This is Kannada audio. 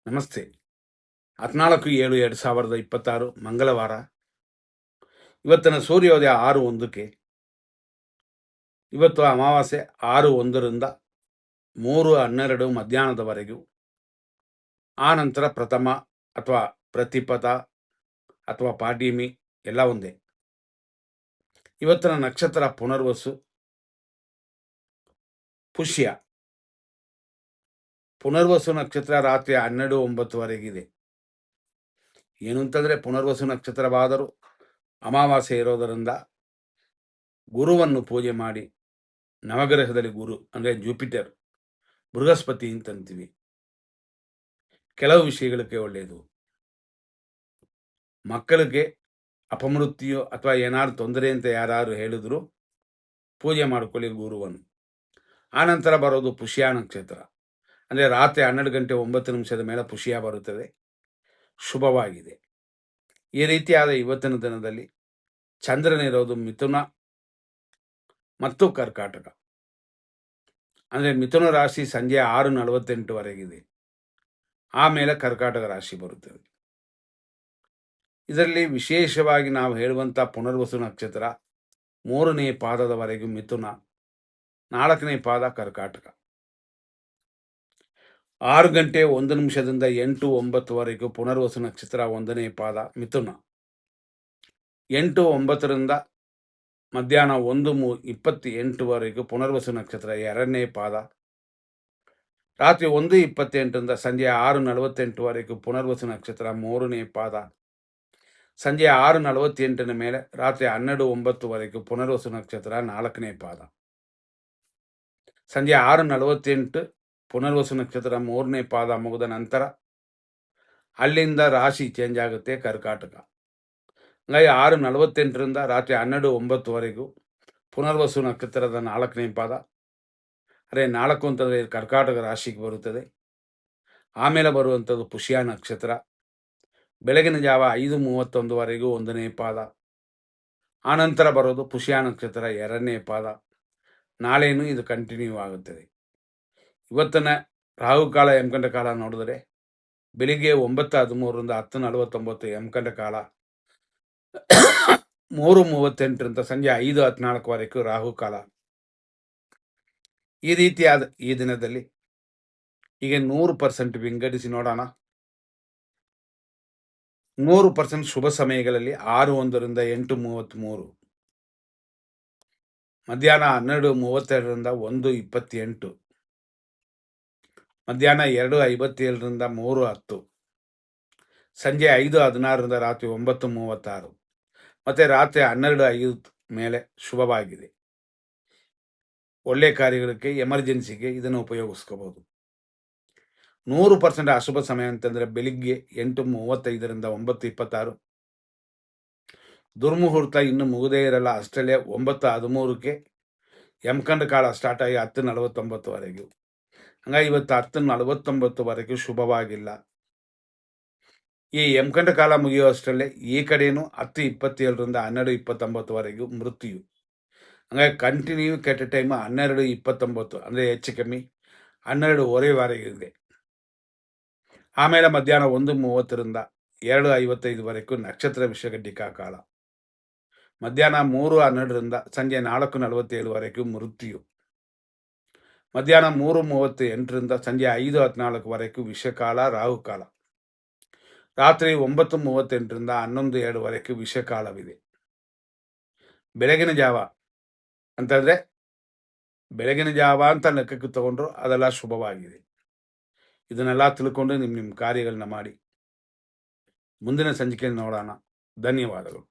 ನಮಸ್ತೆ. 14/7/2026 ಮಂಗಳವಾರ. ಇವತ್ತಿನ ಸೂರ್ಯೋದಯ 6:01ಕ್ಕೆ. ಇವತ್ತು ಅಮಾವಾಸ್ಯೆ 6:01ರಿಂದ 3:12 ಮಧ್ಯಾಹ್ನದವರೆಗೂ. ಆ ನಂತರ ಪ್ರಥಮ ಅಥವಾ ಪ್ರತಿಪದ ಅಥವಾ ಪಾಡ್ಯಮಿ ಎಲ್ಲ ಒಂದೇ. ಇವತ್ತಿನ ನಕ್ಷತ್ರ ಪುನರ್ವಸು, ಪುಷ್ಯ. ಪುನರ್ವಸು ನಕ್ಷತ್ರ ರಾತ್ರಿ 12:09ವರೆಗಿದೆ. ಏನು ಅಂತಂದರೆ, ಪುನರ್ವಸು ನಕ್ಷತ್ರವಾದರೂ ಅಮಾವಾಸ್ಯೆ ಇರೋದರಿಂದ ಗುರುವನ್ನು ಪೂಜೆ ಮಾಡಿ, ನವಗ್ರಹದಲ್ಲಿ ಗುರು ಅಂದರೆ ಜುಪಿಟರ್, ಬೃಹಸ್ಪತಿ ಅಂತಂತೀವಿ. ಕೆಲವು ವಿಷಯಗಳಿಗೆ ಒಳ್ಳೆಯದು. ಮಕ್ಕಳಿಗೆ ಅಪಮೃತ್ಯು ಅಥವಾ ಏನಾದ್ರು ತೊಂದರೆ ಅಂತ ಯಾರು ಹೇಳಿದ್ರು ಪೂಜೆ ಮಾಡಿಕೊಳ್ಳಿ ಗುರುವನ್ನು. ಆನಂತರ ಬರೋದು ಪುಷ್ಯ ನಕ್ಷತ್ರ, ಅಂದರೆ ರಾತ್ರಿ 12:09 ಮೇಲೆ ಪುಷ್ಯ ಬರುತ್ತದೆ. ಶುಭವಾಗಿದೆ. ಈ ರೀತಿಯಾದ ಇವತ್ತಿನ ದಿನದಲ್ಲಿ ಚಂದ್ರನಿರೋದು ಮಿಥುನ ಮತ್ತು ಕರ್ಕಾಟಕ. ಅಂದರೆ ಮಿಥುನ ರಾಶಿ ಸಂಜೆ 6:48ವರೆಗಿದೆ. ಆಮೇಲೆ ಕರ್ಕಾಟಕ ರಾಶಿ ಬರುತ್ತದೆ. ಇದರಲ್ಲಿ ವಿಶೇಷವಾಗಿ ನಾವು ಹೇಳುವಂಥ ಪುನರ್ವಸು ನಕ್ಷತ್ರ 3ನೇ ಪಾದದವರೆಗೂ ಮಿಥುನ, 4ನೇ ಪಾದ ಕರ್ಕಾಟಕ. 6:01 8:09ವರೆಗೂ ಪುನರ್ವಸು ನಕ್ಷತ್ರ 1ನೇ ಪಾದ ಮಿಥುನ. 8:09ರಿಂದ ಮಧ್ಯಾಹ್ನ 1:28ವರೆಗೂ ಪುನರ್ವಸು ನಕ್ಷತ್ರ 2ನೇ ಪಾದ. ರಾತ್ರಿ 1:28ರಿಂದ ಸಂಜೆ 6:48ವರೆಗೂ ಪುನರ್ವಸು ನಕ್ಷತ್ರ 3ನೇ ಪಾದ. ಸಂಜೆ 6:48 ಮೇಲೆ ರಾತ್ರಿ 12:09ವರೆಗೂ ಪುನರ್ವಸು ನಕ್ಷತ್ರ 4ನೇ ಪಾದ. ಸಂಜೆ 6:48 ಪುನರ್ವಸು ನಕ್ಷತ್ರ 3ನೇ ಪಾದ ಮುಗಿದ ನಂತರ ಅಲ್ಲಿಂದ ರಾಶಿ ಚೇಂಜ್ ಆಗುತ್ತೆ, ಕರ್ಕಾಟಕ. ಹಂಗಾಗಿ 6:48ರಿಂದ ರಾತ್ರಿ 12:09ವರೆಗೂ ಪುನರ್ವಸು ನಕ್ಷತ್ರದ 4ನೇ ಪಾದ. ಅದೇ 4 ಅಂತಂದರೆ ಕರ್ಕಾಟಕ ರಾಶಿಗೆ ಬರುತ್ತದೆ. ಆಮೇಲೆ ಬರುವಂಥದ್ದು ಪುಷ್ಯ ನಕ್ಷತ್ರ, ಬೆಳಗಿನ ಜಾವ 5:31ವರೆಗೂ 1ನೇ ಪಾದ. ಆನಂತರ ಬರೋದು ಪುಷ್ಯ ನಕ್ಷತ್ರ 2ನೇ ಪಾದ. ನಾಳೆನೂ ಇದು ಕಂಟಿನ್ಯೂ ಆಗುತ್ತದೆ. ಇವತ್ತಿನ ರಾಹುಕಾಲ ಯಮಗಂಡ ಕಾಲ ನೋಡಿದ್ರೆ ಬೆಳಿಗ್ಗೆ 9:13ರಿಂದ 10:49 ಯಮಗಂಡ ಕಾಲ, 3:38ರಿಂದ ಸಂಜೆ 5:14ವರೆಗೂ ರಾಹುಕಾಲ. ಈ ರೀತಿಯಾದ ಈ ದಿನದಲ್ಲಿ ಈಗ 100% ವಿಂಗಡಿಸಿ ನೋಡೋಣ. 100% ಶುಭ ಸಮಯಗಳಲ್ಲಿ 6:01ರಿಂದ 8:33, ಮಧ್ಯಾಹ್ನ 12:32ರಿಂದ 1:28, ಮಧ್ಯಾಹ್ನ 2:57ರಿಂದ 3:10, ಸಂಜೆ 5:16ರಿಂದ ರಾತ್ರಿ 9:36 ಮತ್ತು ರಾತ್ರಿ 12:05 ಮೇಲೆ ಶುಭವಾಗಿದೆ. ಒಳ್ಳೆ ಕಾರ್ಯಗಳಿಗೆ, ಎಮರ್ಜೆನ್ಸಿಗೆ ಇದನ್ನು ಉಪಯೋಗಿಸ್ಕೋಬಹುದು. 100% ಅಶುಭ ಸಮಯ ಅಂತಂದರೆ ಬೆಳಿಗ್ಗೆ 8:35ರಿಂದ 9:26, ದುರ್ಮುಹೂರ್ತ ಇನ್ನು ಮುಗದೇ ಇರಲ್ಲ, ಅಷ್ಟರಲ್ಲೇ 9:13ಕ್ಕೆ ಯಮಕಂಡ ಕಾಲ ಸ್ಟಾರ್ಟ್ ಆಗಿ 10:49ವರೆಗೂ. ಹಂಗಾಗಿ ಇವತ್ತು 10:49ವರೆಗೂ ಶುಭವಾಗಿಲ್ಲ. ಈ ಯಮಕಂಡ ಕಾಲ ಮುಗಿಯೋ ಅಷ್ಟರಲ್ಲೇ ಈ ಕಡೆಯೂ 10:27ರಿಂದ 12:29ವರೆಗೂ ಮೃತ್ಯು. ಹಂಗಾಗಿ ಕಂಟಿನ್ಯೂ ಕೆಟ್ಟ ಟೈಮ್ 12:29, ಅಂದರೆ ಹೆಚ್ಚು ಕಮ್ಮಿ 12:15ವರೆಗೂ ಇದೆ. ಆಮೇಲೆ ಮಧ್ಯಾಹ್ನ 1:30ರಿಂದ 2:55ವರೆಗೂ ನಕ್ಷತ್ರ ವಿಷಗಡ್ಡಿಕಾ ಕಾಲ. ಮಧ್ಯಾಹ್ನ 3:12ರಿಂದ ಸಂಜೆ 4:47ವರೆಗೂ ಮೃತ್ಯು. ಮಧ್ಯಾಹ್ನ 3:38ರಿಂದ ಸಂಜೆ 5:14ವರೆಗೂ ವಿಷಕಾಲ, ರಾಹುಕಾಲ. ರಾತ್ರಿ 9:38ರಿಂದ 11:02ವರೆಗೂ ವಿಷಕಾಲವಿದೆ. ಬೆಳಗಿನ ಜಾವ ಅಂತಂದರೆ ಬೆಳಗಿನ ಜಾವ ಅಂತ ಲೆಕ್ಕಕ್ಕೆ ತಗೊಂಡ್ರು ಅದೆಲ್ಲ ಶುಭವಾಗಿದೆ. ಇದನ್ನೆಲ್ಲ ತಿಳ್ಕೊಂಡು ನಿಮ್ಮ ಕಾರ್ಯಗಳನ್ನ ಮಾಡಿ ಮುಂದಿನ ಸಂಚಿಕೆಯಲ್ಲಿ ನೋಡೋಣ. ಧನ್ಯವಾದಗಳು.